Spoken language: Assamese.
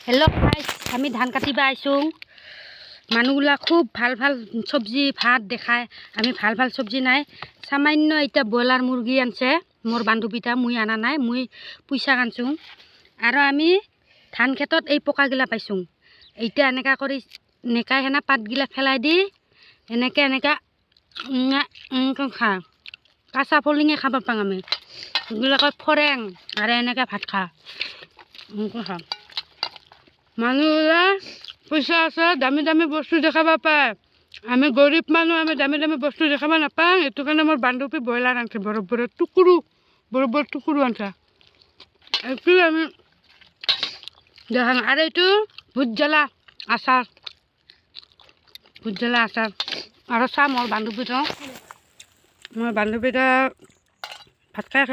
হেল্ল' গাইজ, আমি ধান কাটিব আইছোঁ। মানুহবিলাক খুব ভাল ভাল চব্জি ভাত দেখায়। আমি ভাল ভাল চব্জি নাই, সামান্য এতিয়া ব্ৰইলাৰ মুৰ্গী আনছে মোৰ বান্ধৱীটা, মই আনা নাই, মই পইচা আনছোঁ। আৰু আমি ধান খেতত এই পকাগিলা পাইছোঁ। এতিয়া এনেকা কৰি নেকাই সেনা পাতগিলা পেলাই দি এনেকৈ খা কাঁচা ফলিঙে খাব পাওঁ আমি। এইবিলাকত ফৰেং আৰু এনেকৈ ভাত খা খা মানুহবিলাক পইচা আছে, দামী দামী বস্তু দেখাব পায়। আমি গৰীব মানুহ, আমি দামী দামী বস্তু দেখাব নাপাওঁ। এইটো কাৰণে মোৰ বান্ধৱী ব্ৰইলাৰ আনছে, বৰফ টুকুৰু আনছে। এইটো আমি দেখাম। আৰু এইটো ভোট জ্বালা আচাৰ, আৰু চাহ মোৰ বান্ধৱীটা ভাত খাই